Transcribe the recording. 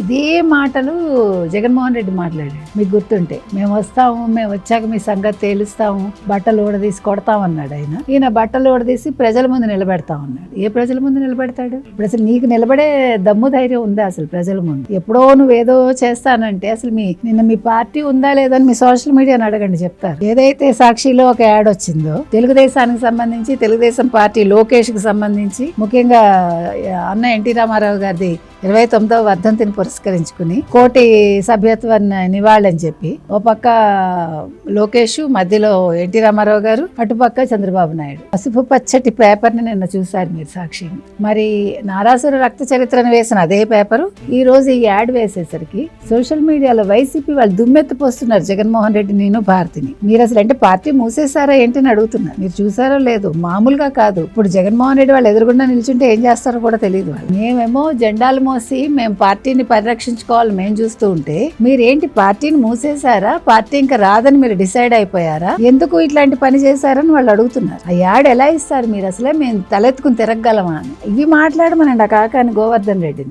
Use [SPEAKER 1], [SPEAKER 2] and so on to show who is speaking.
[SPEAKER 1] ఇదే మాటలు జగన్మోహన్ రెడ్డి మాట్లాడాడు, మీకు గుర్తుంటే. మేము వస్తాము, మేము వచ్చాక మీ సంగతి తేలుస్తాము, బట్టలు ఊడదీసి కొడతామన్నాడు ఆయన. ఈయన బట్టలు ఊడదీసి ప్రజల ముందు నిలబెడతామన్నాడు. ఏ ప్రజల ముందు నిలబెడతాడు? ఇప్పుడు అసలు నీకు నిలబడే దమ్ము ధైర్యం ఉందా అసలు ప్రజల ముందు? ఎప్పుడో నువ్వేదో చేస్తానంటే అసలు నిన్న మీ పార్టీ ఉందా లేదని మీ సోషల్ మీడియాని అడగండి, చెప్తారు. ఏదైతే సాక్షిలో ఒక యాడ్ వచ్చిందో తెలుగుదేశానికి సంబంధించి, తెలుగుదేశం పార్టీ లోకేష్ కి సంబంధించి, ముఖ్యంగా అన్న ఎన్టీ రామారావు గారిది 29వ వర్ధంతిని పురస్కరించుకుని కోటి సభ్యత్వాన్ని నివాళని చెప్పి, ఓ పక్క లోకేష్, మధ్యలో ఎన్టీ రామారావు గారు, అటుపక్క చంద్రబాబు నాయుడు. పసుపు పచ్చటి పేపర్ ని నిన్న చూశారు మీరు సాక్షిని. మరి నారాసుర రక్త చరిత్రను వేసిన అదే పేపరు ఈ రోజు ఈ యాడ్ వేసేసరికి సోషల్ మీడియాలో వైసీపీ వాళ్ళు దుమ్మెత్తిపోస్తున్నారు జగన్మోహన్ రెడ్డి, నేను భారతిని. మీరు అసలు అంటే పార్టీ మూసేశారా ఏంటని అడుగుతున్నారు. మీరు చూసారో లేదు, మామూలుగా కాదు. ఇప్పుడు జగన్మోహన్ రెడ్డి వాళ్ళు ఎదురుగుండా నిల్చుంటే ఏం చేస్తారో కూడా తెలియదు వాళ్ళు. మేమేమో జెండాలు మోసి మేము పార్టీని పరిరక్షించుకోవాలి మేము చూస్తూ ఉంటే, మీరేంటి పార్టీని మూసేశారా, పార్టీ ఇంకా రాదని మీరు డిసైడ్ అయిపోయారా, ఎందుకు ఇట్లాంటి పని చేశారని వాళ్ళు అడుగుతున్నారు. ఆ యాడ్ ఎలా ఇస్తారు మీరు? అసలే మేము తలెత్తుకుని తిరగలమా అని. ఇవి మాట్లాడమనండి ఆ కాకాని గోవర్ధన్ రెడ్డిని.